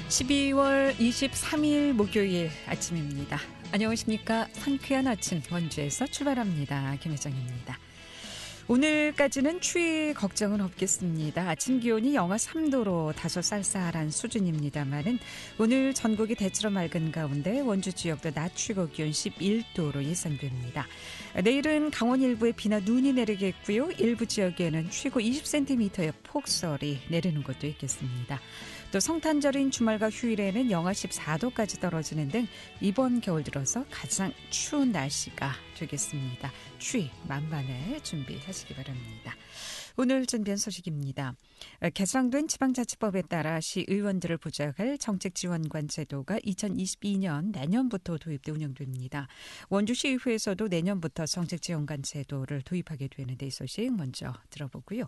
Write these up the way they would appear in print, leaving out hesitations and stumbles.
12월 23일 목요일 아침입니다. 안녕하십니까. 상쾌한 아침 원주에서 출발합니다. 김혜정입니다. 오늘까지는 추위 걱정은 없겠습니다. 아침 기온이 영하 3도로 다소 쌀쌀한 수준입니다만은 오늘 전국이 대체로 맑은 가운데 원주 지역도 낮 최고 기온 11도로 예상됩니다. 내일은 강원 일부에 비나 눈이 내리겠고요. 일부 지역에는 최고 20cm의 폭설이 내리는 곳도 있겠습니다. 또 성탄절인 주말과 휴일에는 영하 14도까지 떨어지는 등 이번 겨울 들어서 가장 추운 날씨가 되겠습니다. 추위 만반의 준비하시기 바랍니다. 오늘 준비한 소식입니다. 개정된 지방자치법에 따라 시의원들을 보좌할 정책지원관 제도가 2022년 내년부터 도입돼 운영됩니다. 원주시의회에서도 내년부터 정책지원관 제도를 도입하게 되는데 이 소식 먼저 들어보고요.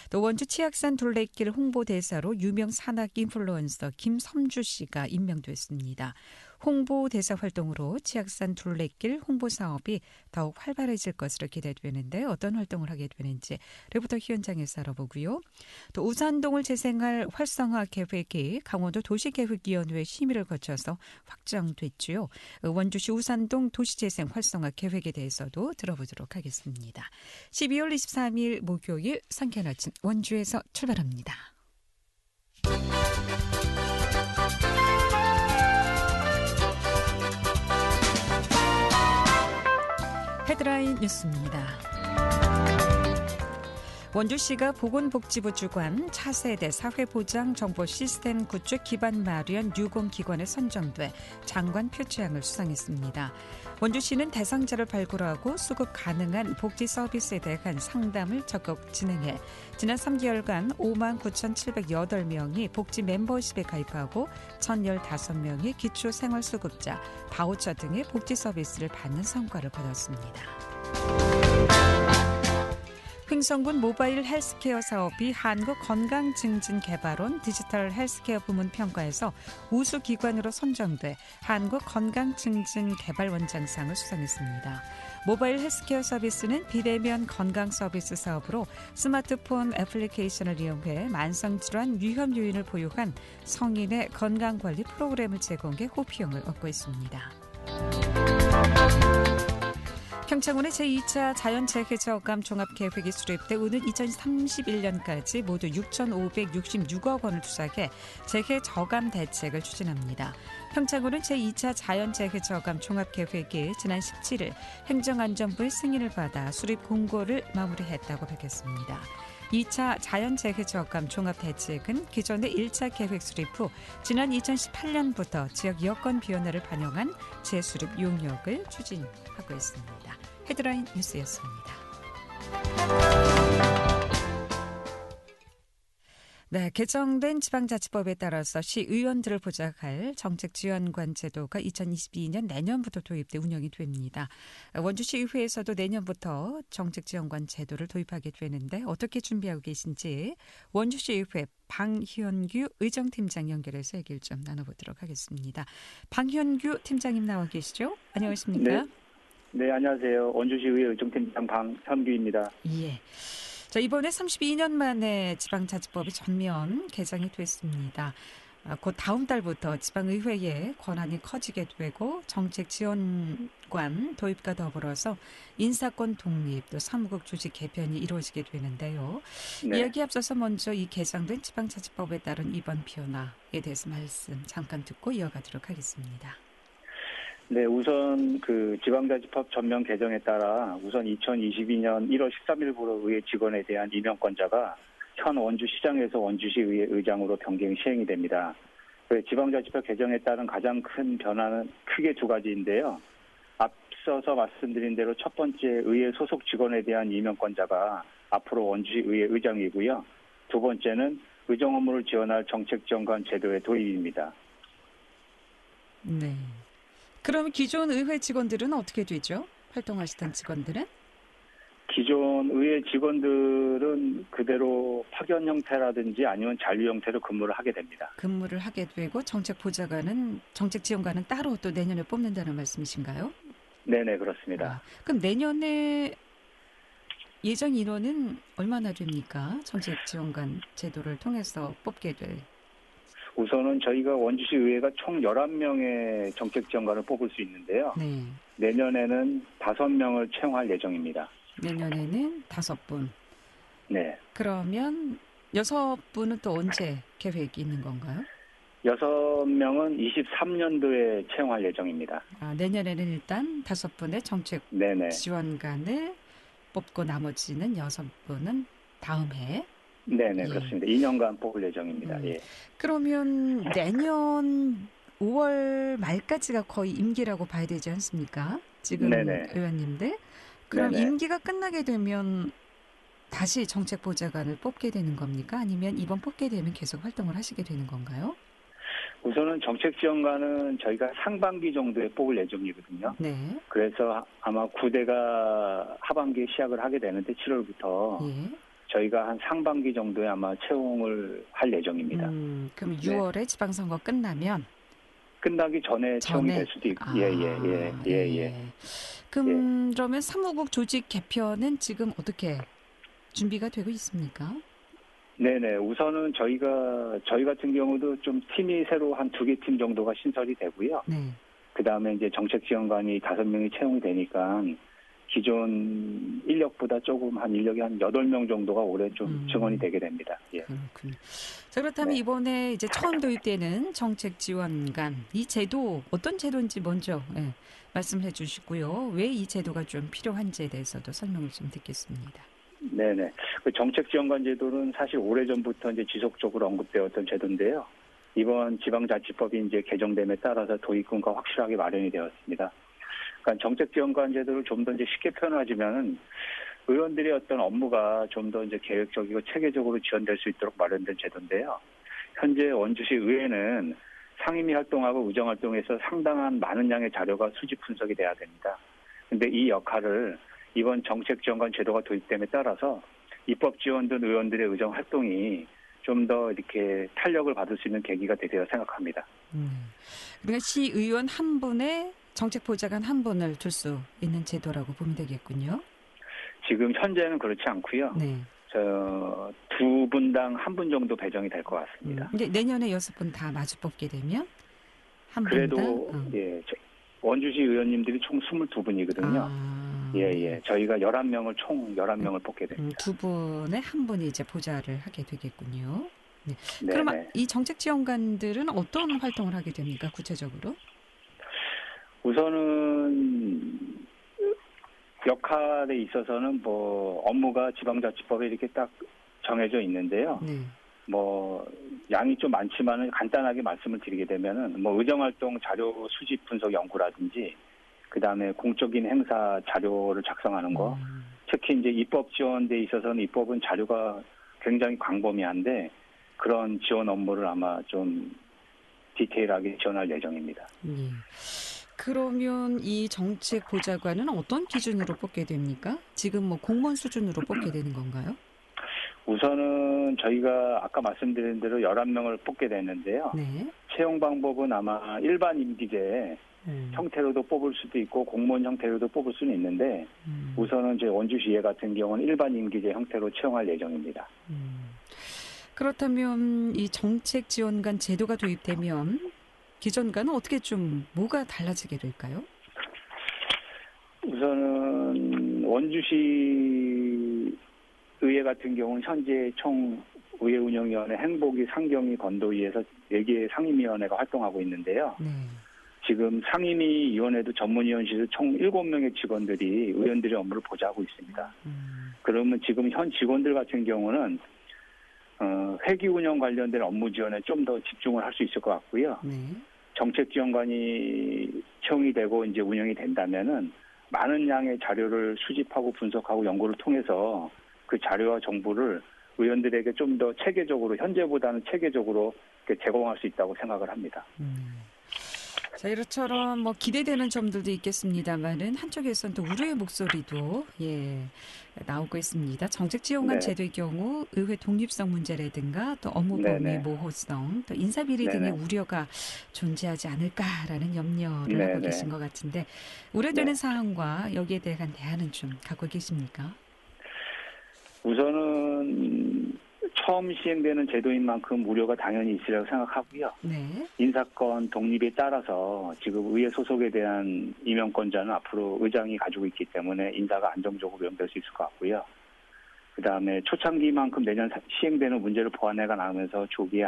또 원주 치악산 둘레길 홍보대사로 유명 산악 인플루언서 김섬주 씨가 임명됐습니다. 홍보대사 활동으로 치악산 둘레길 홍보 사업이 더욱 활발해질 것으로 기대되는데 어떤 활동을 하게 되는지부터 현장에서 알아보고요. 또 우산동을 재생할 활성화 계획이 강원도 도시계획위원회 심의를 거쳐서 확정됐지요. 원주시 우산동 도시재생 활성화 계획에 대해서도 들어보도록 하겠습니다. 12월 23일 목요일 상쾌한 아침 원주에서 출발합니다. 헤드라인 뉴스입니다. 원주시가 보건복지부 주관 차세대 사회보장 정보 시스템 구축 기반 마련 유공기관에 선정돼 장관 표창을 수상했습니다. 원주시는 대상자를 발굴하고 수급 가능한 복지 서비스에 대한 상담을 적극 진행해 지난 3개월간 59,708명이 복지 멤버십에 가입하고 1,015명이 기초생활수급자, 바우처 등의 복지 서비스를 받는 성과를 거뒀습니다. 횡성군 모바일 헬스케어 사업이 한국건강증진개발원 디지털 헬스케어 부문 평가에서 우수기관으로 선정돼 한국건강증진개발원장상을 수상했습니다. 모바일 헬스케어 서비스는 비대면 건강서비스 사업으로 스마트폰 애플리케이션을 이용해 만성질환 위험 요인을 보유한 성인의 건강관리 프로그램을 제공해 호평을 얻고 있습니다. 평창군의 제2차 자연재해저감 종합계획이 수립돼 오는 2031년까지 모두 6,566억 원을 투자해 재해저감 대책을 추진합니다. 평창군은 제2차 자연재해저감 종합계획이 지난 17일 행정안전부의 승인을 받아 수립 공고를 마무리했다고 밝혔습니다. 2차 자연재해저감 종합대책은 기존의 1차 계획 수립 후 지난 2018년부터 지역 여건 변화를 반영한 재수립 용역을 추진하고 있습니다. 헤드라인 뉴스였습니다. 네, 개정된 지방자치법에 따라서 시의원들을 보좌할 정책지원관 제도가 2022년 내년부터 도입돼 운영이 됩니다. 원주시의회에서도 내년부터 정책지원관 제도를 도입하게 되는데 어떻게 준비하고 계신지 원주시의회 방현규 의정팀장 연결해서 얘기를 좀 나눠보도록 하겠습니다. 방현규 팀장님 나와 계시죠? 안녕하십니까? 네, 안녕하세요. 원주시의회 의정팀장 방현규입니다. 예. 자, 이번에 32년 만에 지방자치법이 전면 개정이 됐습니다. 곧 다음 달부터 지방의회의 권한이 커지게 되고 정책지원관 도입과 더불어서 인사권 독립 또 사무국 조직 개편이 이루어지게 되는데요. 네. 이야기 앞서서 먼저 이 개정된 지방자치법에 따른 이번 변화에 대해서 말씀 잠깐 듣고 이어가도록 하겠습니다. 네, 우선 지방자치법 전면 개정에 따라 우선 2022년 1월 13일부로 의회 직원에 대한 임명권자가 현 원주시장에서 원주시의회 의장으로 변경 시행이 됩니다. 지방자치법 개정에 따른 가장 큰 변화는 크게 두 가지인데요. 앞서서 말씀드린 대로 첫 번째 의회 소속 직원에 대한 임명권자가 앞으로 원주시의회 의장이고요. 두 번째는 의정 업무를 지원할 정책지원관 제도의 도입입니다. 네. 그럼 기존 의회 직원들은 어떻게 되죠? 활동하시던 직원들은? 기존 의회 직원들은 그대로 파견 형태라든지 아니면 잔류 형태로 근무를 하게 됩니다. 근무를 하게 되고 정책지원관은 따로 또 내년에 뽑는다는 말씀이신가요? 네네, 그렇습니다. 그럼 내년에 예정 인원은 얼마나 됩니까? 정책지원관 제도를 통해서 뽑게 될. 우선은 저희가 원주시 의회가 총 11명의 정책지원관을 뽑을 수 있는데요. 네. 내년에는 5명을 채용할 예정입니다. 내년에는 5분. 네. 그러면 6분은 또 언제 계획이 있는 건가요? 6명은 23년도에 채용할 예정입니다. 내년에는 일단 5분의 정책 네네. 지원관을 뽑고 나머지는 6분은 다음 해. 네네, 예. 그렇습니다. 2년간 뽑을 예정입니다. 예. 그러면 내년 5월 말까지가 거의 임기라고 봐야 되지 않습니까? 지금 네네. 의원님들. 그럼 네네. 임기가 끝나게 되면 다시 정책보좌관을 뽑게 되는 겁니까? 아니면 이번 뽑게 되면 계속 활동을 하시게 되는 건가요? 우선은 정책지원관은 저희가 상반기 정도에 뽑을 예정이거든요. 네. 그래서 아마 9대가 하반기에 시작을 하게 되는데 7월부터 예. 저희가 한 상반기 정도에 아마 채용을 할 예정입니다. 그럼 네. 6월에 지방선거 끝나면 끝나기 전에 채용이 될 수도 있고. 예. 그러면 사무국 조직 개편은 지금 어떻게 준비가 되고 있습니까? 네네. 우선은 저희 같은 경우도 좀 팀이 새로 한 2개 팀 정도가 신설이 되고요. 네. 그 다음에 이제 정책지원관이 5명이 채용이 되니까 기존 인력보다 조금 한 인력이 한 8명 정도가 올해 좀 증원이 되게 됩니다. 예. 그렇군요. 자, 그렇다면 네. 이번에 이제 처음 도입되는 정책지원관 이 제도 어떤 제도인지 먼저 말씀해 주시고요. 왜 이 제도가 좀 필요한지에 대해서도 설명을 좀 듣겠습니다. 네네. 그 정책지원관 제도는 사실 오래전부터 이제 지속적으로 언급되었던 제도인데요. 이번 지방자치법이 이제 개정됨에 따라서 도입금과 확실하게 마련이 되었습니다. 그러니까 정책지원관 제도를 좀 더 이제 쉽게 표현하자면은 의원들의 어떤 업무가 좀 더 이제 계획적이고 체계적으로 지원될 수 있도록 마련된 제도인데요. 현재 원주시 의회는 상임위 활동하고 의정 활동에서 상당한 많은 양의 자료가 수집 분석이 돼야 됩니다. 근데 이 역할을 이번 정책지원관 제도가 도입됨에 따라서 입법 지원된 의원들의 의정 활동이 좀 더 이렇게 탄력을 받을 수 있는 계기가 되리라 생각합니다. 그러니까 시의원 한 분에 정책보좌관 한 분을 둘 수 있는 제도라고 보면 되겠군요. 지금 현재는 그렇지 않고요. 네. 2분당 1분 정도 배정이 될 것 같습니다. 근데 내년에 6분 다 마주 뽑게 되면 한 그래도 분당 예, 원주시 의원님들이 총 22분이거든요. 예. 저희가 11명을 총 11명을 뽑게 됩니다. 두 분에 한 분이 이제 보좌를 하게 되겠군요. 네. 네네. 그러면 이 정책지원관들은 어떤 활동을 하게 됩니까? 구체적으로? 우선은 역할에 있어서는 뭐 업무가 지방자치법에 이렇게 딱 정해져 있는데요. 네. 뭐 양이 좀 많지만은 간단하게 말씀을 드리게 되면은 뭐 의정활동 자료 수집 분석 연구라든지 그다음에 공적인 행사 자료를 작성하는 거. 특히 이제 입법 지원에 있어서는 입법은 자료가 굉장히 광범위한데 그런 지원 업무를 아마 좀 디테일하게 지원할 예정입니다. 예. 그러면 이 정책 보좌관은 어떤 기준으로 뽑게 됩니까? 지금 뭐 공무원 수준으로 뽑게 되는 건가요? 우선은 저희가 아까 말씀드린 대로 11명을 뽑게 됐는데요. 네. 채용 방법은 아마 일반 임기제 형태로도 뽑을 수도 있고 공무원 형태로도 뽑을 수는 있는데 우선은 이제 원주시의회 같은 경우는 일반 임기제 형태로 채용할 예정입니다. 그렇다면 이 정책 지원관 제도가 도입되면 기존과는 어떻게 좀 뭐가 달라지게 될까요? 우선은 원주시 의회 같은 경우는 현재 총 의회 운영위원회 행복위 상경위 건도위에서 4개의 상임위원회가 활동하고 있는데요. 네. 지금 상임위위원회도 전문위원실에서 총 7명의 직원들이 의원들의 업무를 보좌하고 있습니다. 그러면 지금 현 직원들 같은 경우는 회기 운영 관련된 업무 지원에 좀 더 집중을 할 수 있을 것 같고요. 네. 정책지원관이 채용이 되고 이제 운영이 된다면은 많은 양의 자료를 수집하고 분석하고 연구를 통해서 그 자료와 정보를 의원들에게 좀 더 체계적으로 현재보다는 체계적으로 제공할 수 있다고 생각을 합니다. 자, 이렇처럼 뭐 기대되는 점들도 있겠습니다만은 한쪽에서는 또 우려의 목소리도 나오고 있습니다. 정책지원관 네. 제도의 경우 의회 독립성 문제라든가 또 업무 범위 네네. 모호성, 또 인사비리 등의 네네. 우려가 존재하지 않을까라는 염려를 하고 네네. 계신 것 같은데 우려되는 네. 사항과 여기에 대한 대안은 좀 갖고 계십니까? 우선은 처음 시행되는 제도인 만큼 우려가 당연히 있으리라고 생각하고요. 네. 인사권 독립에 따라서 지금 의회 소속에 대한 임명권자는 앞으로 의장이 가지고 있기 때문에 인사가 안정적으로 연결될 수 있을 것 같고요. 그다음에 초창기만큼 내년 시행되는 문제를 보완해가 나가면서 조기에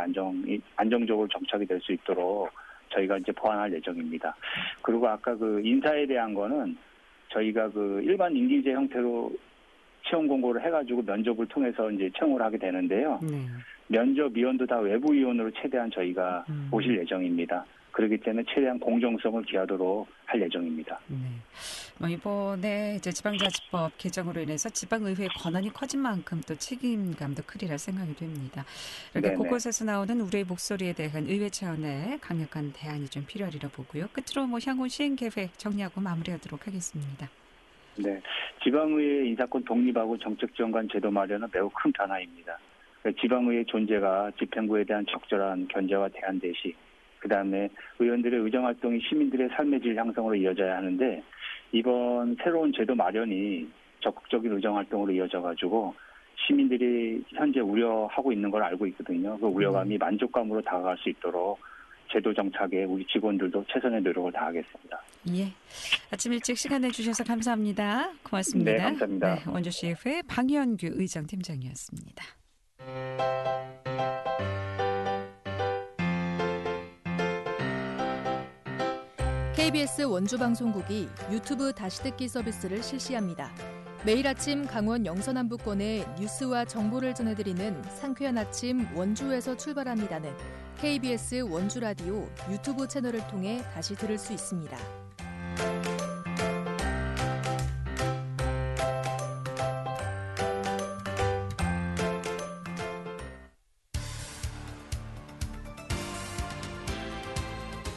안정적으로 정착이 될 수 있도록 저희가 이제 보완할 예정입니다. 그리고 아까 그 인사에 대한 거는 저희가 그 일반 임기제 형태로 채용 공고를 해가지고 면접을 통해서 이제 채용을 하게 되는데요. 네. 면접위원도 다 외부위원으로 최대한 저희가 모실 예정입니다. 그렇기 때문에 최대한 공정성을 기하도록 할 예정입니다. 네. 이번에 이제 지방자치법 개정으로 인해서 지방의회의 권한이 커진 만큼 또 책임감도 크리라 생각이 됩니다. 이렇게 네네. 곳곳에서 나오는 우리의 목소리에 대한 의회 차원의 강력한 대안이 좀 필요하리라 보고요. 끝으로 향후 시행 계획 정리하고 마무리하도록 하겠습니다. 네, 지방의회 인사권 독립하고 정책 지원관 제도 마련은 매우 큰 변화입니다. 지방의회 존재가 집행부에 대한 적절한 견제와 대안 대시, 그다음에 의원들의 의정활동이 시민들의 삶의 질 향상으로 이어져야 하는데 이번 새로운 제도 마련이 적극적인 의정활동으로 이어져가지고 시민들이 현재 우려하고 있는 걸 알고 있거든요. 그 우려감이 만족감으로 다가갈 수 있도록 제도 정착에 우리 직원들도 최선의 노력을 다하겠습니다. 예. 아침 일찍 시간 내주셔서 감사합니다. 고맙습니다. 네, 감사합니다. 네, 원주시의회 방현규 의정팀장이었습니다. KBS 원주방송국이 유튜브 다시 듣기 서비스를 실시합니다. 매일 아침 강원 영서남부권의 뉴스와 정보를 전해드리는 상쾌한 아침 원주에서 출발합니다는 KBS 원주라디오 유튜브 채널을 통해 다시 들을 수 있습니다.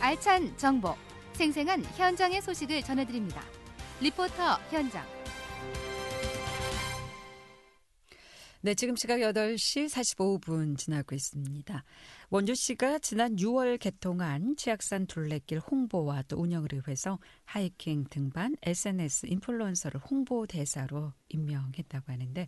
알찬 정보, 생생한 현장의 소식을 전해드립니다. 리포터 현장. 네, 지금 시각 8시 45분 지나고 있습니다. 원주시가 지난 6월 개통한 치악산 둘레길 홍보와 또 운영을 위해서 하이킹 등반 SNS 인플루언서를 홍보대사로 임명했다고 하는데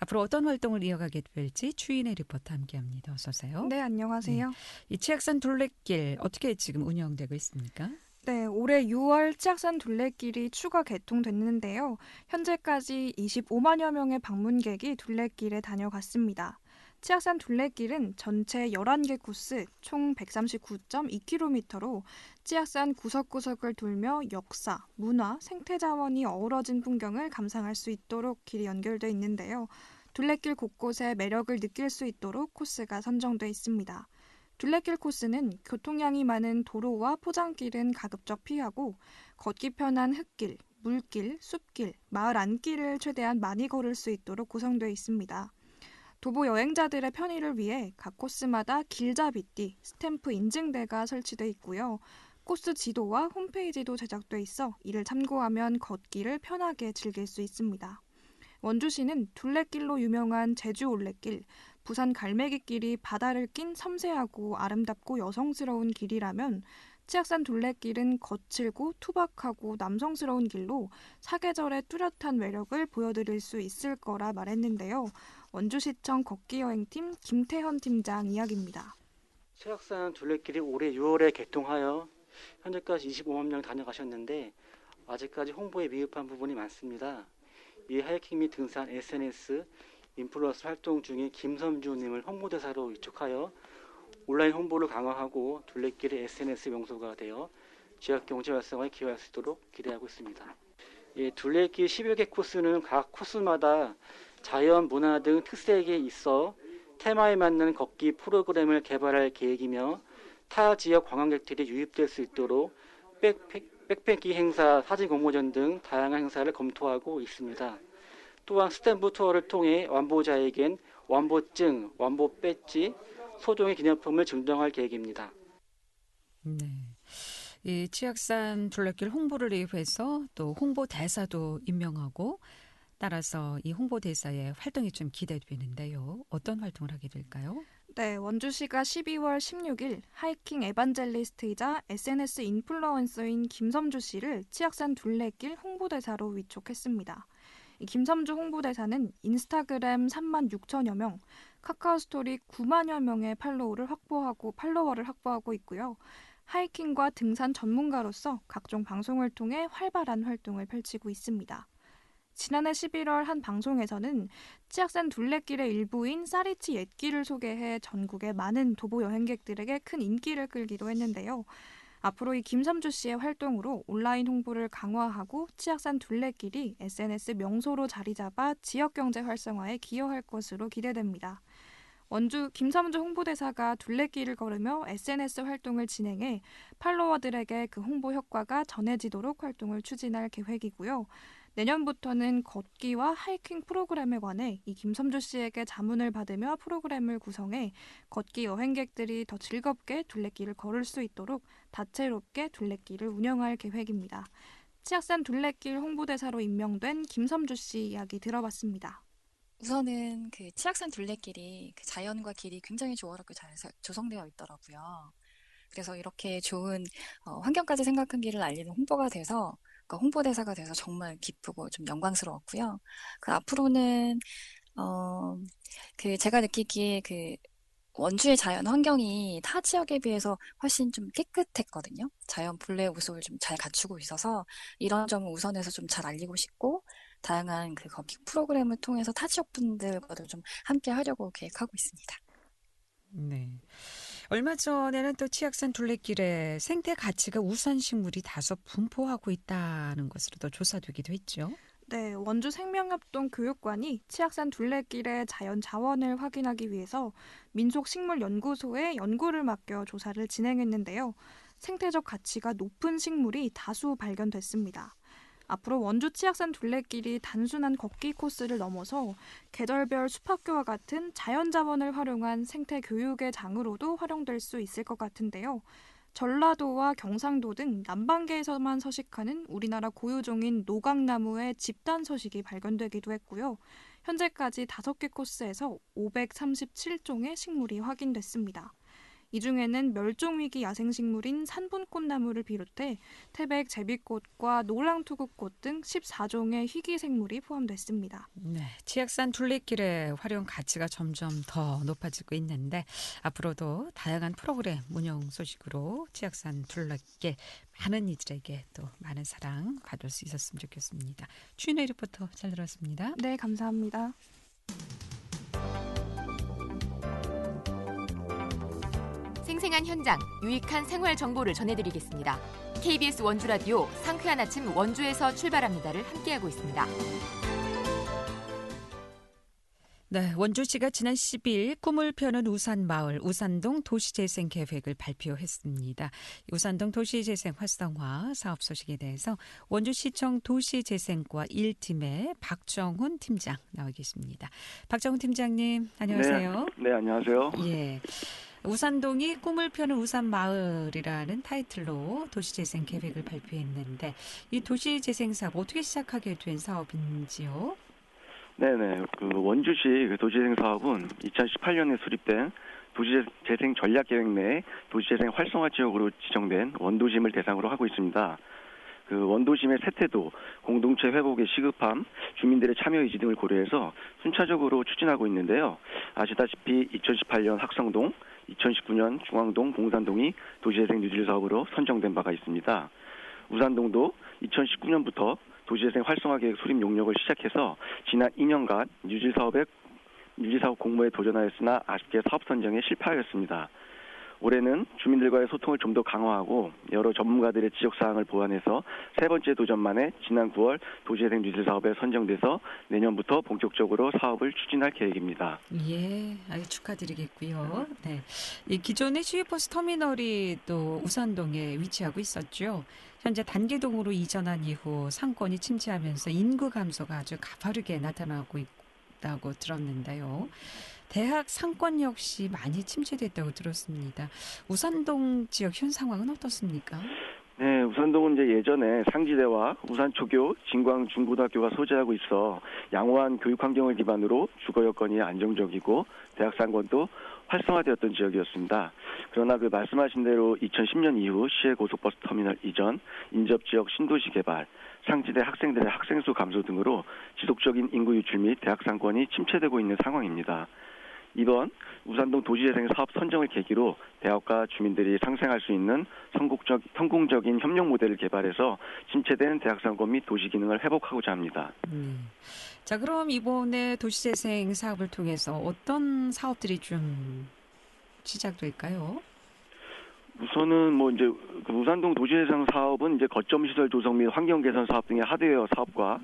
앞으로 어떤 활동을 이어가게 될지 추인의 리포터 함께합니다. 어서 오세요. 네, 안녕하세요. 네. 이 치악산 둘레길 어떻게 지금 운영되고 있습니까? 네, 올해 6월 치악산 둘레길이 추가 개통됐는데요. 현재까지 25만여 명의 방문객이 둘레길에 다녀갔습니다. 치악산 둘레길은 전체 11개 코스 총 139.2km로 치악산 구석구석을 돌며 역사, 문화, 생태자원이 어우러진 풍경을 감상할 수 있도록 길이 연결돼 있는데요. 둘레길 곳곳에 매력을 느낄 수 있도록 코스가 선정돼 있습니다. 둘레길 코스는 교통량이 많은 도로와 포장길은 가급적 피하고 걷기 편한 흙길, 물길, 숲길, 마을 안길을 최대한 많이 걸을 수 있도록 구성되어 있습니다. 도보 여행자들의 편의를 위해 각 코스마다 길잡이띠, 스탬프 인증대가 설치되어 있고요. 코스 지도와 홈페이지도 제작돼 있어 이를 참고하면 걷기를 편하게 즐길 수 있습니다. 원주시는 둘레길로 유명한 제주 올레길, 부산 갈매기길이 바다를 낀 섬세하고 아름답고 여성스러운 길이라면 치악산 둘레길은 거칠고 투박하고 남성스러운 길로 사계절의 뚜렷한 매력을 보여드릴 수 있을 거라 말했는데요. 원주시청 걷기여행팀 김태현 팀장 이야기입니다. 치악산 둘레길이 올해 6월에 개통하여 현재까지 25만 명 다녀가셨는데 아직까지 홍보에 미흡한 부분이 많습니다. 이 하이킹 및 등산 SNS 인플루언서 활동 중에 김섬주님을 홍보대사로 위촉하여 온라인 홍보를 강화하고 둘레길의 SNS 명소가 되어 지역 경제 활성화에 기여할 수 있도록 기대하고 있습니다. 둘레길 10여 개 코스는 각 코스마다 자연, 문화 등 특색이 있어 테마에 맞는 걷기 프로그램을 개발할 계획이며 타 지역 관광객들이 유입될 수 있도록 백패킹 행사, 사진 공모전 등 다양한 행사를 검토하고 있습니다. 또한 스탬프 투어를 통해 완보자에겐 완보증, 완보 배지, 소정의 기념품을 증정할 계획입니다. 네. 이 치악산 둘레길 홍보를 위해서 또 홍보대사도 임명하고 따라서 이 홍보대사의 활동이 좀 기대되는데요. 어떤 활동을 하게 될까요? 네, 원주시가 12월 16일 하이킹 에반젤리스트이자 SNS 인플루언서인 김섬주 씨를 치악산 둘레길 홍보대사로 위촉했습니다. 이 김섬주 홍보대사는 인스타그램 3만 6천여 명, 카카오스토리 9만여 명의 팔로워를 확보하고 있고요. 하이킹과 등산 전문가로서 각종 방송을 통해 활발한 활동을 펼치고 있습니다. 지난해 11월 한 방송에서는 치악산 둘레길의 일부인 사리치 옛길을 소개해 전국의 많은 도보 여행객들에게 큰 인기를 끌기도 했는데요. 앞으로 이 김섬주 씨의 활동으로 온라인 홍보를 강화하고 치악산 둘레길이 SNS 명소로 자리 잡아 지역경제 활성화에 기여할 것으로 기대됩니다. 원주 김섬주 홍보대사가 둘레길을 걸으며 SNS 활동을 진행해 팔로워들에게 그 홍보 효과가 전해지도록 활동을 추진할 계획이고요. 내년부터는 걷기와 하이킹 프로그램에 관해 이 김섬주 씨에게 자문을 받으며 프로그램을 구성해 걷기 여행객들이 더 즐겁게 둘레길을 걸을 수 있도록 다채롭게 둘레길을 운영할 계획입니다. 치악산 둘레길 홍보대사로 임명된 김섬주 씨 이야기 들어봤습니다. 우선은 그 치악산 둘레길이 그 자연과 길이 굉장히 조화롭게 잘 조성되어 있더라고요. 그래서 이렇게 좋은 환경까지 생각한 길을 알리는 홍보가 돼서 홍보대사가 돼서 정말 기쁘고 좀 영광스러웠고요. 그 앞으로는 그 제가 느끼기에 그 원주의 자연 환경이 타 지역에 비해서 훨씬 좀 깨끗했거든요. 자연 본래 모습을 좀 잘 갖추고 있어서 이런 점을 우선해서 좀 잘 알리고 싶고 다양한 그 걷기 프로그램을 통해서 타 지역 분들과도 좀 함께 하려고 계획하고 있습니다. 네. 얼마 전에는 또 치악산 둘레길에 생태 가치가 우수한 식물이 다소 분포하고 있다는 것으로도 조사되기도 했죠. 네, 원주 생명협동 교육관이 치악산 둘레길의 자연 자원을 확인하기 위해서 민속식물연구소에 연구를 맡겨 조사를 진행했는데요. 생태적 가치가 높은 식물이 다수 발견됐습니다. 앞으로 원주 치악산 둘레길이 단순한 걷기 코스를 넘어서 계절별 숲학교와 같은 자연 자원을 활용한 생태 교육의 장으로도 활용될 수 있을 것 같은데요. 전라도와 경상도 등 남방계에서만 서식하는 우리나라 고유종인 노각나무의 집단 서식이 발견되기도 했고요. 현재까지 5개 코스에서 537종의 식물이 확인됐습니다. 이 중에는 멸종위기 야생식물인 산분꽃나무를 비롯해 태백 제비꽃과 노랑투구꽃 등 14종의 희귀생물이 포함됐습니다. 네, 치악산 둘레길의 활용 가치가 점점 더 높아지고 있는데 앞으로도 다양한 프로그램 운영 소식으로 치악산 둘레길 많은 이들에게 또 많은 사랑 받을 수 있었으면 좋겠습니다. 추인혜 리포터 잘 들었습니다. 네, 감사합니다. 생생한 현장, 유익한 생활 정보를 전해드리겠습니다. KBS 원주 라디오 상쾌한 아침 원주에서 출발합니다를 함께하고 있습니다. 네, 원주시가 지난 10일 꿈을 펴는 우산마을 우산동 도시재생 계획을 발표했습니다. 우산동 도시재생 활성화 사업 소식에 대해서 원주시청 도시재생과 1팀의 박정훈 팀장 나와 계십니다. 박정훈 팀장님, 안녕하세요. 네, 안녕하세요. 예. 우산동이 꿈을 펴는 우산마을이라는 타이틀로 도시재생 계획을 발표했는데 이 도시재생 사업 어떻게 시작하게 된 사업인지요? 네네. 원주시 도시재생 사업은 2018년에 수립된 도시재생 전략계획 내 도시재생 활성화 지역으로 지정된 원도심을 대상으로 하고 있습니다. 원도심의 세태도, 공동체 회복의 시급함, 주민들의 참여 의지 등을 고려해서 순차적으로 추진하고 있는데요. 아시다시피 2018년 학성동, 2019년 중앙동, 봉산동이 도시재생 뉴딜 사업으로 선정된 바가 있습니다. 우산동도 2019년부터 도시재생 활성화 계획 수립 용역을 시작해서 지난 2년간 뉴딜 사업 공모에 도전하였으나 아쉽게 사업 선정에 실패하였습니다. 올해는 주민들과의 소통을 좀 더 강화하고 여러 전문가들의 지적사항을 보완해서 세 번째 도전만에 지난 9월 도시재생 뉴딜 사업에 선정돼서 내년부터 본격적으로 사업을 추진할 계획입니다. 예, 아주 축하드리겠고요. 네, 이 기존의 시외버스 터미널이 또 우산동에 위치하고 있었죠. 현재 단계동으로 이전한 이후 상권이 침체하면서 인구 감소가 아주 가파르게 나타나고 있다고 들었는데요. 대학 상권 역시 많이 침체됐다고 들었습니다. 우산동 지역 현 상황은 어떻습니까? 네, 우산동은 이제 예전에 상지대와 우산초교, 진광중고등학교가 소재하고 있어 양호한 교육 환경을 기반으로 주거 여건이 안정적이고 대학 상권도 활성화되었던 지역이었습니다. 그러나 그 말씀하신 대로 2010년 이후 시외 고속버스 터미널 이전, 인접 지역 신도시 개발, 상지대 학생들의 학생수 감소 등으로 지속적인 인구 유출 및 대학 상권이 침체되고 있는 상황입니다. 이번 우산동 도시재생 사업 선정을 계기로 대학과 주민들이 상생할 수 있는 성공적인 협력 모델을 개발해서 침체된 대학 상권 및 도시 기능을 회복하고자 합니다. 자, 그럼 이번에 도시재생 사업을 통해서 어떤 사업들이 좀 시작될까요? 우선은 이제 그 우산동 도시재생 사업은 이제 거점 시설 조성 및 환경 개선 사업 등의 하드웨어 사업과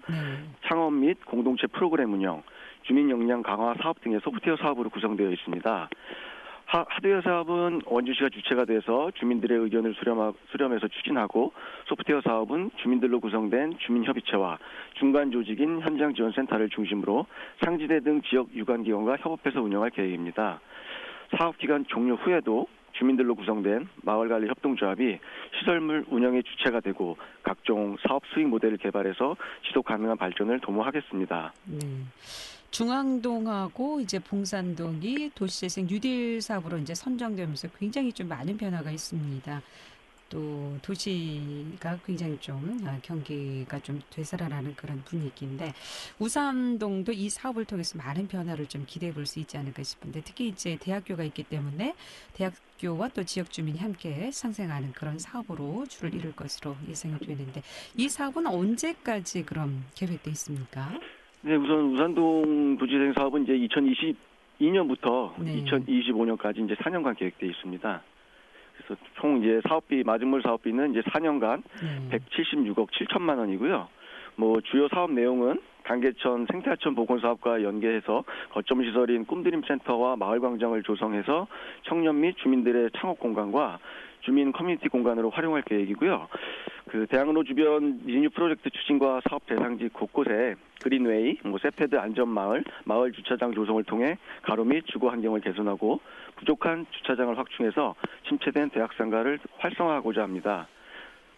창업 및 공동체 프로그램 운영, 주민 역량 강화 사업 등의 소프트웨어 사업으로 구성되어 있습니다. 하드웨어 사업은 원주시가 주체가 돼서 주민들의 의견을 수렴해서 추진하고, 소프트웨어 사업은 주민들로 구성된 주민협의체와 중간 조직인 현장지원센터를 중심으로 상지대 등 지역 유관기관과 협업해서 운영할 계획입니다. 사업기간 종료 후에도 주민들로 구성된 마을관리협동조합이 시설물 운영의 주체가 되고 각종 사업 수익 모델을 개발해서 지속 가능한 발전을 도모하겠습니다. 중앙동하고 이제 봉산동이 도시재생 뉴딜 사업으로 이제 선정되면서 굉장히 좀 많은 변화가 있습니다. 또 도시가 굉장히 좀 경기가 좀 되살아나는 그런 분위기인데, 우산동도 이 사업을 통해서 많은 변화를 좀 기대해 볼 수 있지 않을까 싶은데, 특히 이제 대학교가 있기 때문에 대학교와 또 지역 주민이 함께 상생하는 그런 사업으로 주를 이룰 것으로 예상이 되는데, 이 사업은 언제까지 그럼 계획돼 있습니까? 네, 우선 우산동 도시재생 사업은 이제 2022년부터 2025년까지 이제 4년간 계획되어 있습니다. 그래서 총 이제 사업비, 마중물 사업비는 이제 4년간 176억 7천만 원이고요. 주요 사업 내용은 단계천 생태하천 복원 사업과 연계해서 거점 시설인 꿈드림 센터와 마을 광장을 조성해서 청년 및 주민들의 창업 공간과 주민 커뮤니티 공간으로 활용할 계획이고요. 그 대학로 주변 리뉴 프로젝트 추진과 사업 대상지 곳곳에 그린웨이, 세패드 안전마을, 마을 주차장 조성을 통해 가로 및 주거 환경을 개선하고 부족한 주차장을 확충해서 침체된 대학 상가를 활성화하고자 합니다.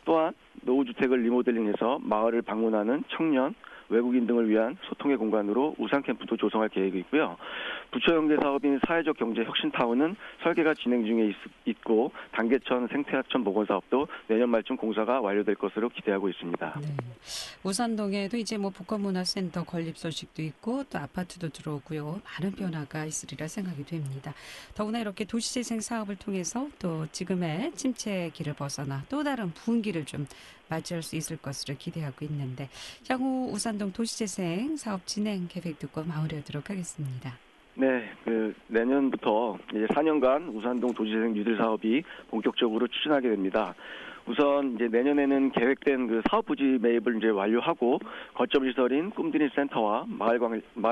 또한 노후주택을 리모델링해서 마을을 방문하는 청년, 외국인 등을 위한 소통의 공간으로 우산 캠프도 조성할 계획이고요. 부처 연계 사업인 사회적 경제 혁신타운은 설계가 진행 중에 있고 단계천 생태하천 복원 사업도 내년 말쯤 공사가 완료될 것으로 기대하고 있습니다. 우산동에도 이제 복합문화센터 건립 소식도 있고 또 아파트도 들어오고요. 많은 변화가 있으리라 생각이 됩니다. 더구나 이렇게 도시재생 사업을 통해서 또 지금의 침체 길을 벗어나 또 다른 부흥기를 좀 맞이할 수 있을 것으로 기대하고 있는데, 향후 우산동 도시재생 사업 진행 계획 듣고 마무리하도록 하겠습니다. 네, 내년부터 이제 4년간 우산동 도시재생 뉴딜 사업이 본격적으로 추진하게 됩니다. 우선 이제 내년에는 계획된 사업 부지 매입을 이제 완료하고 거점 시설인 꿈드림 센터와 마을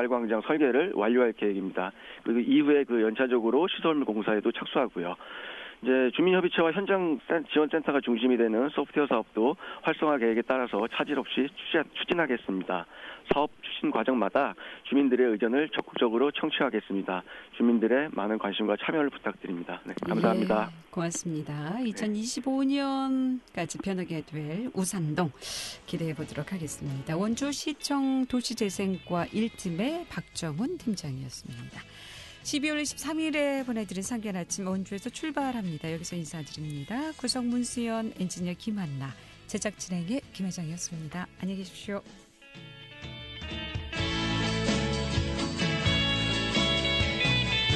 광장 설계를 완료할 계획입니다. 그리고 이후에 연차적으로 시설물 공사에도 착수하고요. 이제 주민협의체와 현장 지원센터가 중심이 되는 소프트웨어 사업도 활성화 계획에 따라서 차질 없이 추진하겠습니다. 사업 추진 과정마다 주민들의 의견을 적극적으로 청취하겠습니다. 주민들의 많은 관심과 참여를 부탁드립니다. 네, 감사합니다. 고맙습니다. 2025년까지 변하게 될 우산동 기대해 보도록 하겠습니다. 원주시청 도시재생과 1팀의 박정훈 팀장이었습니다. 12월 23일에 보내드린 상견 아침 원주에서 출발합니다. 여기서 인사드립니다. 구성 문수연, 엔지니어 김한나, 제작 진행의 김혜정이었습니다. 안녕히 계십시오.